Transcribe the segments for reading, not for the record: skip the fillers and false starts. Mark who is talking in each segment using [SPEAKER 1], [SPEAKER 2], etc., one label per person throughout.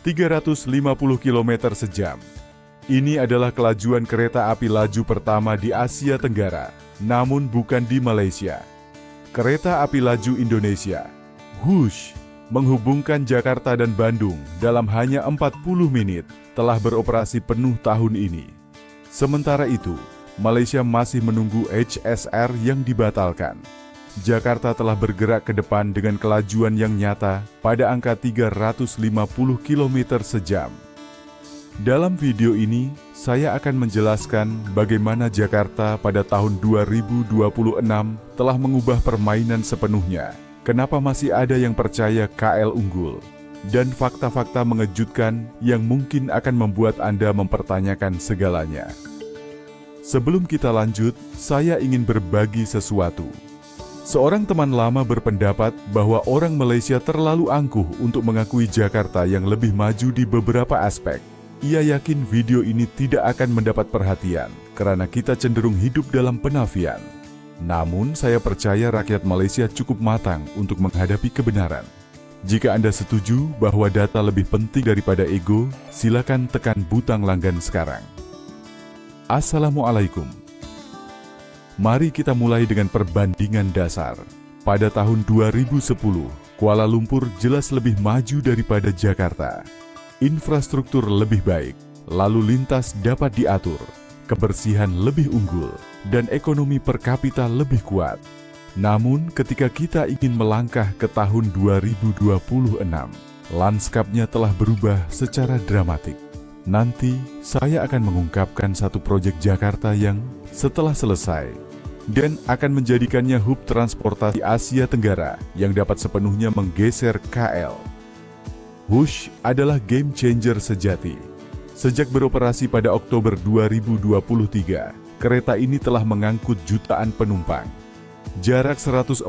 [SPEAKER 1] 350 km sejam. Ini adalah kelajuan kereta api laju pertama di Asia Tenggara, namun bukan di Malaysia. Kereta api laju Indonesia, Whoosh, menghubungkan Jakarta dan Bandung dalam hanya 40 menit, telah beroperasi penuh tahun ini. Sementara itu, Malaysia masih menunggu HSR yang dibatalkan. Jakarta telah bergerak ke depan dengan kelajuan yang nyata pada angka 350 km sejam. Dalam video ini, saya akan menjelaskan bagaimana Jakarta pada tahun 2026 telah mengubah permainan sepenuhnya, kenapa masih ada yang percaya KL unggul, dan fakta-fakta mengejutkan yang mungkin akan membuat Anda mempertanyakan segalanya. Sebelum kita lanjut, saya ingin berbagi sesuatu. Seorang teman lama berpendapat bahwa orang Malaysia terlalu angkuh untuk mengakui Jakarta yang lebih maju di beberapa aspek. Ia yakin video ini tidak akan mendapat perhatian karena kita cenderung hidup dalam penafian. Namun, saya percaya rakyat Malaysia cukup matang untuk menghadapi kebenaran. Jika Anda setuju bahwa data lebih penting daripada ego, silakan tekan butang langgan sekarang. Assalamualaikum. Mari kita mulai dengan perbandingan dasar. Pada tahun 2010, Kuala Lumpur jelas lebih maju daripada Jakarta. Infrastruktur lebih baik, lalu lintas dapat diatur, kebersihan lebih unggul, dan ekonomi per kapita lebih kuat. Namun, ketika kita ingin melangkah ke tahun 2026, lanskapnya telah berubah secara dramatik. Nanti, saya akan mengungkapkan satu proyek Jakarta yang setelah selesai, dan akan menjadikannya hub transportasi Asia Tenggara yang dapat sepenuhnya menggeser KL. Whoosh adalah game changer sejati. Sejak beroperasi pada Oktober 2023, kereta ini telah mengangkut jutaan penumpang. Jarak 142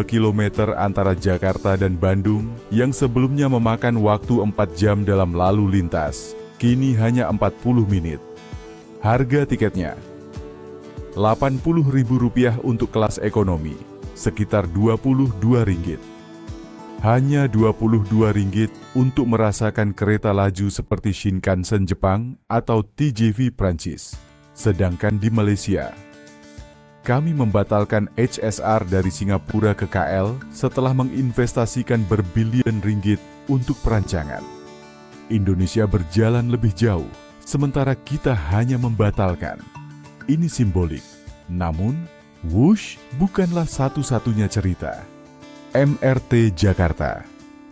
[SPEAKER 1] km antara Jakarta dan Bandung yang sebelumnya memakan waktu 4 jam dalam lalu lintas, kini hanya 40 menit. Harga tiketnya Rp80.000 untuk kelas ekonomi, sekitar Rp22. Hanya Rp22 untuk merasakan kereta laju seperti Shinkansen Jepang atau TGV Prancis. Sedangkan di Malaysia, kami membatalkan HSR dari Singapura ke KL setelah menginvestasikan berbilion ringgit untuk perancangan. Indonesia berjalan lebih jauh, sementara kita hanya membatalkan. Ini simbolik, namun Whoosh bukanlah satu-satunya cerita. MRT Jakarta.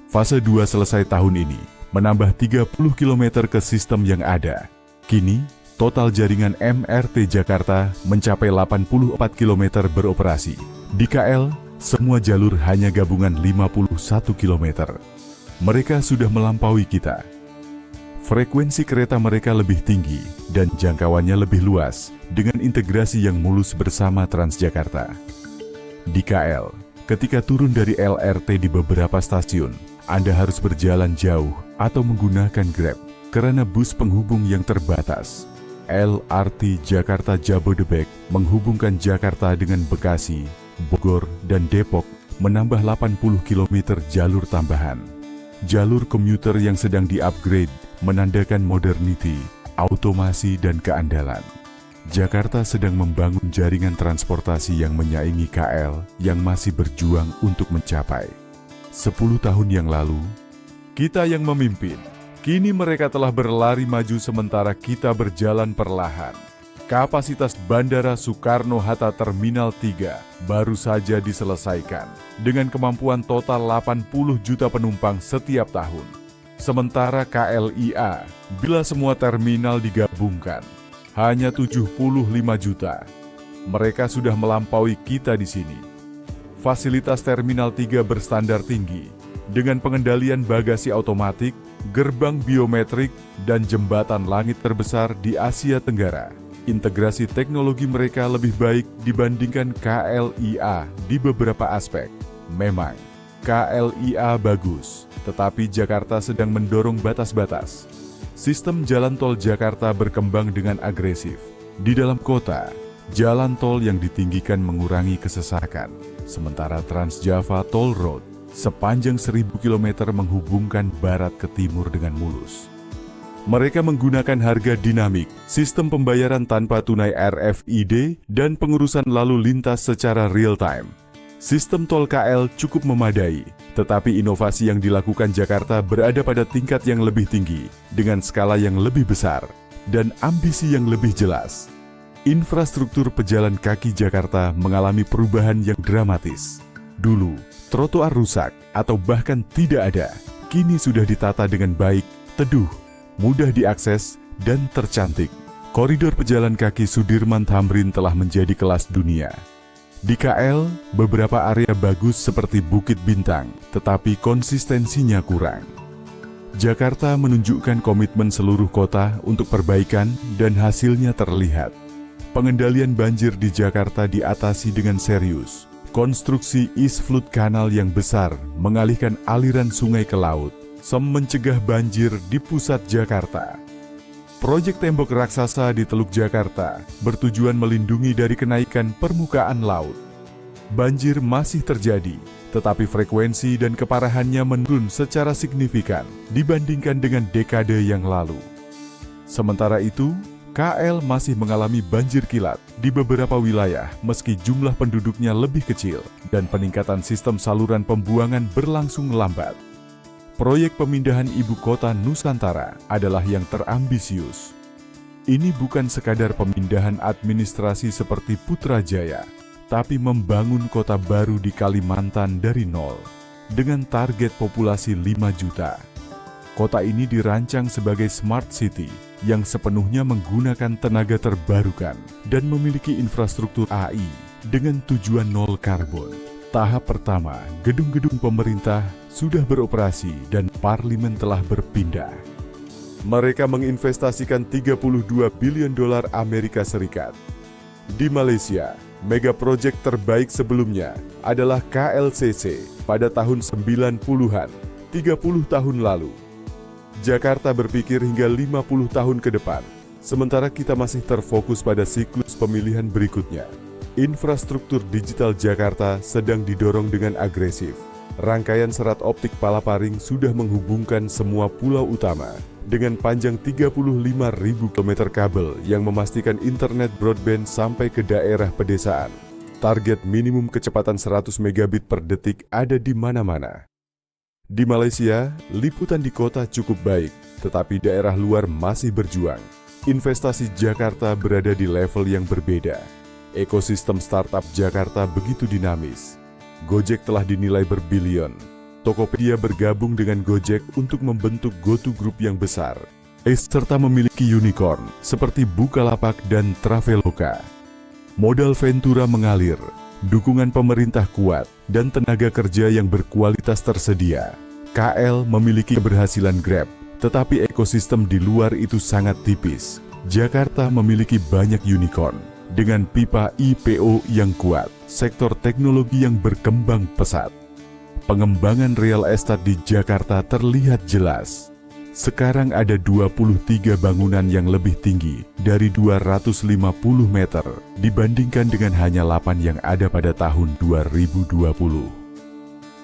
[SPEAKER 1] Fase 2 selesai tahun ini, menambah 30 km ke sistem yang ada. Kini, total jaringan MRT Jakarta mencapai 84 km beroperasi. Di KL, semua jalur hanya gabungan 51 km. Mereka sudah melampaui kita. Frekuensi kereta mereka lebih tinggi dan jangkauannya lebih luas dengan integrasi yang mulus bersama Transjakarta. Di KL, ketika turun dari LRT di beberapa stasiun, Anda harus berjalan jauh atau menggunakan Grab karena bus penghubung yang terbatas. LRT Jakarta Jabodebek menghubungkan Jakarta dengan Bekasi, Bogor, dan Depok, menambah 80 km jalur tambahan. Jalur komuter yang sedang di-upgrade menandakan modernity, automasi, dan keandalan. Jakarta sedang membangun jaringan transportasi yang menyaingi KL yang masih berjuang untuk mencapai. 10 tahun yang lalu, kita yang memimpin. Kini mereka telah berlari maju sementara kita berjalan perlahan. Kapasitas Bandara Soekarno-Hatta Terminal 3 baru saja diselesaikan dengan kemampuan total 80 juta penumpang setiap tahun. Sementara KLIA, bila semua terminal digabungkan, hanya 75 juta. Mereka sudah melampaui kita di sini. Fasilitas Terminal 3 berstandar tinggi, dengan pengendalian bagasi otomatik, gerbang biometrik, dan jembatan langit terbesar di Asia Tenggara. Integrasi teknologi mereka lebih baik dibandingkan KLIA di beberapa aspek. Memang, KLIA bagus, tetapi Jakarta sedang mendorong batas-batas. Sistem jalan tol Jakarta berkembang dengan agresif. Di dalam kota, jalan tol yang ditinggikan mengurangi kesesakan, sementara Trans Java Toll Road sepanjang 1000 km menghubungkan barat ke timur dengan mulus. Mereka menggunakan harga dinamik, sistem pembayaran tanpa tunai RFID, dan pengurusan lalu lintas secara real-time. Sistem tol KL cukup memadai, tetapi inovasi yang dilakukan Jakarta berada pada tingkat yang lebih tinggi, dengan skala yang lebih besar, dan ambisi yang lebih jelas. Infrastruktur pejalan kaki Jakarta mengalami perubahan yang dramatis. Dulu, trotoar rusak atau bahkan tidak ada, kini sudah ditata dengan baik, teduh, mudah diakses, dan tercantik. Koridor pejalan kaki Sudirman Tamrin telah menjadi kelas dunia. Di KL, beberapa area bagus seperti Bukit Bintang, tetapi konsistensinya kurang. Jakarta menunjukkan komitmen seluruh kota untuk perbaikan dan hasilnya terlihat. Pengendalian banjir di Jakarta diatasi dengan serius. Konstruksi East Flood Canal yang besar mengalihkan aliran sungai ke laut, mencegah banjir di pusat Jakarta. Proyek tembok raksasa di Teluk Jakarta bertujuan melindungi dari kenaikan permukaan laut. Banjir masih terjadi, tetapi frekuensi dan keparahannya menurun secara signifikan dibandingkan dengan dekade yang lalu. Sementara itu, KL masih mengalami banjir kilat di beberapa wilayah meski jumlah penduduknya lebih kecil dan peningkatan sistem saluran pembuangan berlangsung lambat. Proyek pemindahan ibu kota Nusantara adalah yang terambisius. Ini bukan sekadar pemindahan administrasi seperti Putrajaya, tapi membangun kota baru di Kalimantan dari nol, dengan target populasi 5 juta. Kota ini dirancang sebagai smart city yang sepenuhnya menggunakan tenaga terbarukan dan memiliki infrastruktur AI dengan tujuan nol karbon. Tahap pertama, gedung-gedung pemerintah sudah beroperasi dan parlemen telah berpindah. Mereka menginvestasikan 32 bilion dolar Amerika Serikat. Di Malaysia, mega proyek terbaik sebelumnya adalah KLCC pada tahun 90-an, 30 tahun lalu. Jakarta berpikir hingga 50 tahun ke depan, sementara kita masih terfokus pada siklus pemilihan berikutnya. Infrastruktur digital Jakarta sedang didorong dengan agresif. Rangkaian serat optik Palaparing sudah menghubungkan semua pulau utama dengan panjang 35.000 km kabel yang memastikan internet broadband sampai ke daerah pedesaan. Target minimum kecepatan 100 megabit per detik ada di mana-mana. Di Malaysia, liputan di kota cukup baik, tetapi daerah luar masih berjuang. Investasi Jakarta berada di level yang berbeda. Ekosistem startup Jakarta begitu dinamis. Gojek telah dinilai berbilion. Tokopedia bergabung dengan Gojek untuk membentuk GoTo Group yang besar, serta memiliki unicorn seperti Bukalapak dan Traveloka. Modal Ventura mengalir, dukungan pemerintah kuat, dan tenaga kerja yang berkualitas tersedia. KL memiliki keberhasilan Grab, tetapi ekosistem di luar itu sangat tipis. Jakarta memiliki banyak unicorn, dengan pipa IPO yang kuat, sektor teknologi yang berkembang pesat. Pengembangan real estate di Jakarta terlihat jelas. Sekarang ada 23 bangunan yang lebih tinggi dari 250 meter dibandingkan dengan hanya 8 yang ada pada tahun 2020.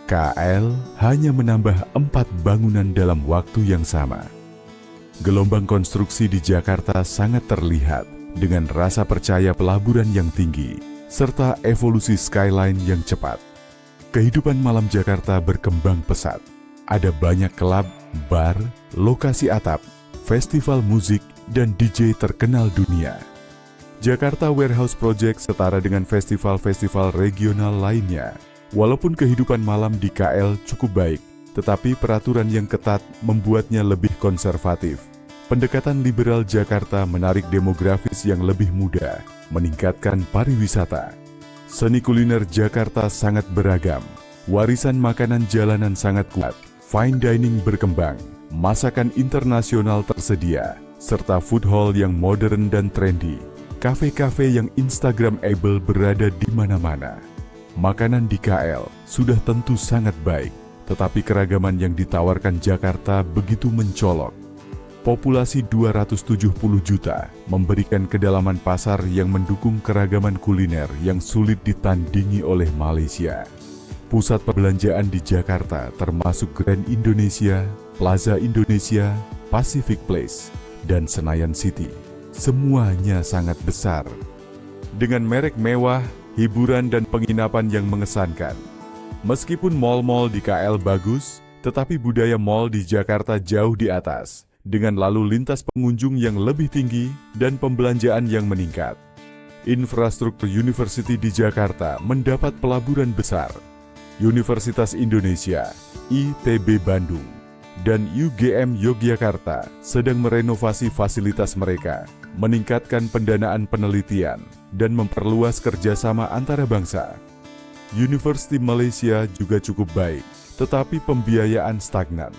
[SPEAKER 1] KL hanya menambah 4 bangunan dalam waktu yang sama. Gelombang konstruksi di Jakarta sangat terlihat dengan rasa percaya pelaburan yang tinggi serta evolusi skyline yang cepat. Kehidupan malam Jakarta berkembang pesat. Ada banyak klub, bar, lokasi atap, festival musik, dan DJ terkenal dunia. Jakarta Warehouse Project setara dengan festival-festival regional lainnya. Walaupun kehidupan malam di KL cukup baik, tetapi peraturan yang ketat membuatnya lebih konservatif. Pendekatan liberal Jakarta menarik demografis yang lebih muda, meningkatkan pariwisata. Seni kuliner Jakarta sangat beragam, warisan makanan jalanan sangat kuat, fine dining berkembang, masakan internasional tersedia, serta food hall yang modern dan trendy. Kafe-kafe yang Instagramable berada di mana-mana. Makanan di KL sudah tentu sangat baik, tetapi keragaman yang ditawarkan Jakarta begitu mencolok. Populasi 270 juta memberikan kedalaman pasar yang mendukung keragaman kuliner yang sulit ditandingi oleh Malaysia. Pusat perbelanjaan di Jakarta termasuk Grand Indonesia, Plaza Indonesia, Pacific Place, dan Senayan City. Semuanya sangat besar. Dengan merek mewah, hiburan dan penginapan yang mengesankan. Meskipun mal-mal di KL bagus, tetapi budaya mal di Jakarta jauh di atas, dengan lalu lintas pengunjung yang lebih tinggi dan pembelanjaan yang meningkat. Infrastruktur University di Jakarta mendapat pelaburan besar. Universitas Indonesia, ITB Bandung, dan UGM Yogyakarta sedang merenovasi fasilitas mereka, meningkatkan pendanaan penelitian, dan memperluas kerjasama antara bangsa. University Malaysia juga cukup baik, tetapi pembiayaan stagnan.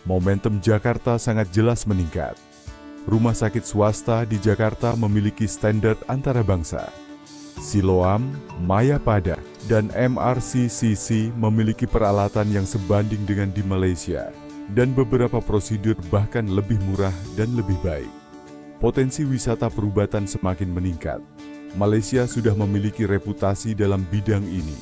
[SPEAKER 1] Momentum Jakarta sangat jelas meningkat. Rumah sakit swasta di Jakarta memiliki standar antara bangsa. Siloam, Mayapada, dan MRCCC memiliki peralatan yang sebanding dengan di Malaysia, dan beberapa prosedur bahkan lebih murah dan lebih baik. Potensi wisata perubatan semakin meningkat. Malaysia sudah memiliki reputasi dalam bidang ini.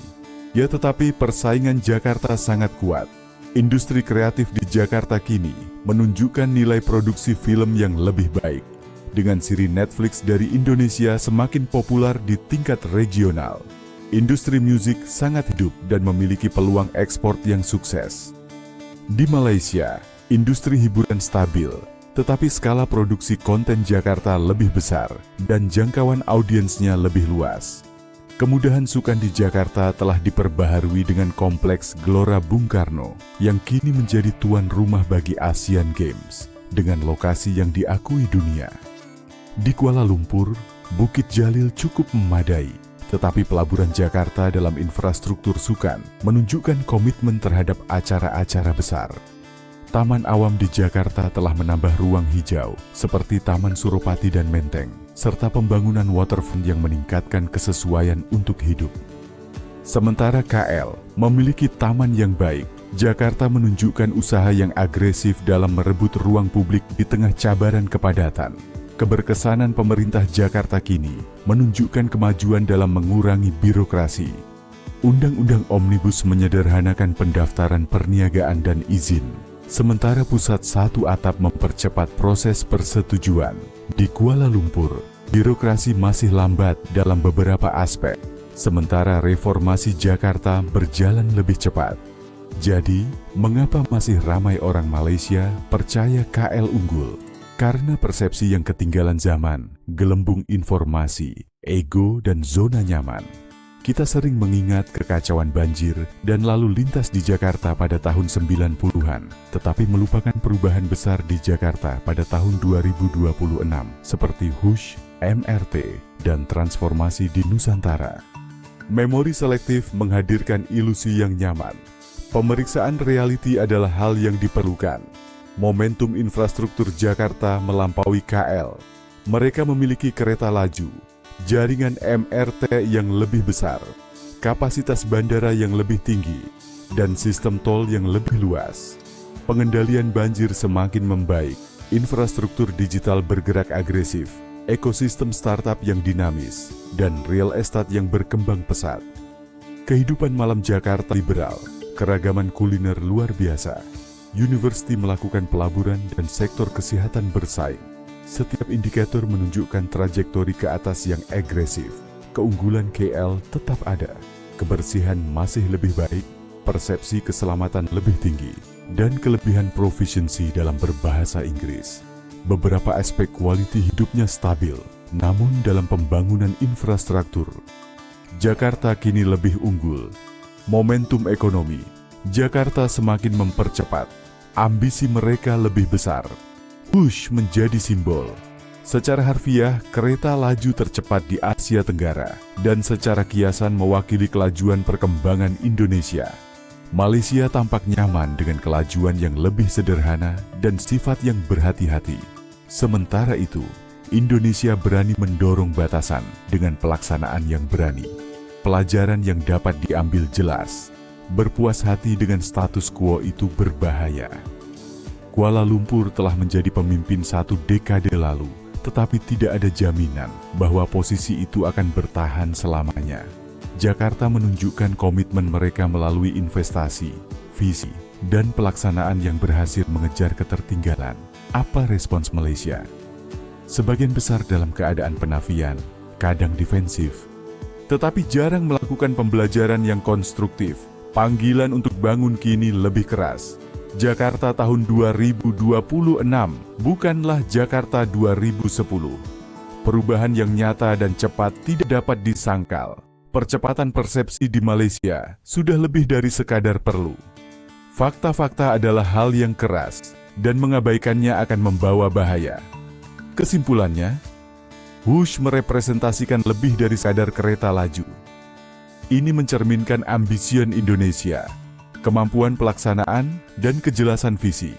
[SPEAKER 1] Ya, tetapi persaingan Jakarta sangat kuat. Industri kreatif di Jakarta kini menunjukkan nilai produksi film yang lebih baik. Dengan siri Netflix dari Indonesia semakin populer di tingkat regional. Industri musik sangat hidup dan memiliki peluang ekspor yang sukses. Di Malaysia, industri hiburan stabil, tetapi skala produksi konten Jakarta lebih besar dan jangkauan audiensnya lebih luas. Kemudahan sukan di Jakarta telah diperbaharui dengan kompleks Gelora Bung Karno yang kini menjadi tuan rumah bagi Asian Games dengan lokasi yang diakui dunia. Di Kuala Lumpur, Bukit Jalil cukup memadai, tetapi pelaburan Jakarta dalam infrastruktur sukan menunjukkan komitmen terhadap acara-acara besar. Taman awam di Jakarta telah menambah ruang hijau seperti Taman Suropati dan Menteng, serta pembangunan waterfront yang meningkatkan kesesuaian untuk hidup. Sementara KL memiliki taman yang baik, Jakarta menunjukkan usaha yang agresif dalam merebut ruang publik di tengah cabaran kepadatan. Keberkesanan pemerintah Jakarta kini menunjukkan kemajuan dalam mengurangi birokrasi. Undang-undang Omnibus menyederhanakan pendaftaran perniagaan dan izin, sementara Pusat Satu Atap mempercepat proses persetujuan. Di Kuala Lumpur, birokrasi masih lambat dalam beberapa aspek, sementara reformasi Jakarta berjalan lebih cepat. Jadi, mengapa masih ramai orang Malaysia percaya KL unggul? Karena persepsi yang ketinggalan zaman, gelembung informasi, ego, dan zona nyaman. Kita sering mengingat kekacauan banjir dan lalu lintas di Jakarta pada tahun 90-an, tetapi melupakan perubahan besar di Jakarta pada tahun 2026, seperti HUSH, MRT, dan transformasi di Nusantara. Memori selektif menghadirkan ilusi yang nyaman. Pemeriksaan realiti adalah hal yang diperlukan. Momentum infrastruktur Jakarta melampaui KL. Mereka memiliki kereta laju, jaringan MRT yang lebih besar, kapasitas bandara yang lebih tinggi, dan sistem tol yang lebih luas. Pengendalian banjir semakin membaik, infrastruktur digital bergerak agresif, ekosistem startup yang dinamis, dan real estate yang berkembang pesat. Kehidupan malam Jakarta liberal, keragaman kuliner luar biasa. University melakukan pelaburan dan sektor kesehatan bersaing. Setiap indikator menunjukkan trajektori ke atas yang agresif. Keunggulan KL tetap ada. Kebersihan masih lebih baik, persepsi keselamatan lebih tinggi, dan kelebihan proficiency dalam berbahasa Inggris. Beberapa aspek kualiti hidupnya stabil, namun dalam pembangunan infrastruktur, Jakarta kini lebih unggul. Momentum ekonomi, Jakarta semakin mempercepat. Ambisi mereka lebih besar. HUSH menjadi simbol. Secara harfiah, kereta laju tercepat di Asia Tenggara dan secara kiasan mewakili kelajuan perkembangan Indonesia. Malaysia tampak nyaman dengan kelajuan yang lebih sederhana dan sifat yang berhati-hati. Sementara itu, Indonesia berani mendorong batasan dengan pelaksanaan yang berani. Pelajaran yang dapat diambil jelas. Berpuas hati dengan status quo itu berbahaya. Kuala Lumpur telah menjadi pemimpin satu dekade lalu, tetapi tidak ada jaminan bahwa posisi itu akan bertahan selamanya. Jakarta menunjukkan komitmen mereka melalui investasi, visi, dan pelaksanaan yang berhasil mengejar ketertinggalan. Apa respons Malaysia? Sebagian besar dalam keadaan penafian, kadang defensif, tetapi jarang melakukan pembelajaran yang konstruktif. Panggilan untuk bangun kini lebih keras. Jakarta tahun 2026 bukanlah Jakarta 2010. Perubahan yang nyata dan cepat tidak dapat disangkal. Percepatan persepsi di Malaysia sudah lebih dari sekadar perlu. Fakta-fakta adalah hal yang keras, dan mengabaikannya akan membawa bahaya. Kesimpulannya, Wush merepresentasikan lebih dari sekadar kereta laju. Ini mencerminkan ambision Indonesia, kemampuan pelaksanaan, dan kejelasan visi.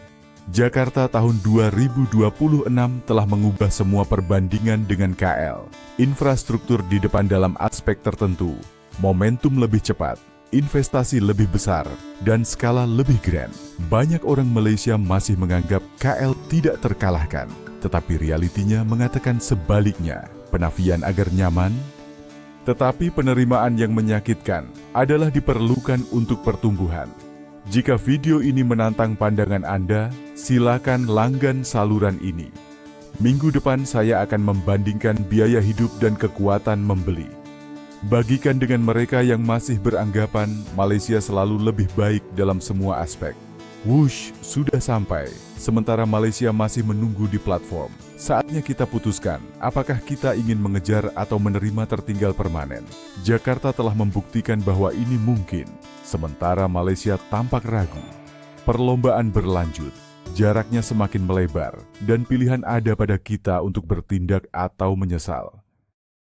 [SPEAKER 1] Jakarta tahun 2026 telah mengubah semua perbandingan dengan KL. Infrastruktur di depan dalam aspek tertentu, momentum lebih cepat, investasi lebih besar, dan skala lebih grand. Banyak orang Malaysia masih menganggap KL tidak terkalahkan, tetapi realitinya mengatakan sebaliknya. Penafian agar nyaman, tetapi penerimaan yang menyakitkan adalah diperlukan untuk pertumbuhan. Jika video ini menantang pandangan Anda, silakan langgan saluran ini. Minggu depan saya akan membandingkan biaya hidup dan kekuatan membeli. Bagikan dengan mereka yang masih beranggapan Malaysia selalu lebih baik dalam semua aspek. Wush sudah sampai, sementara Malaysia masih menunggu di platform. Saatnya kita putuskan, apakah kita ingin mengejar atau menerima tertinggal permanen. Jakarta telah membuktikan bahwa ini mungkin, sementara Malaysia tampak ragu. Perlombaan berlanjut, jaraknya semakin melebar, dan pilihan ada pada kita untuk bertindak atau menyesal.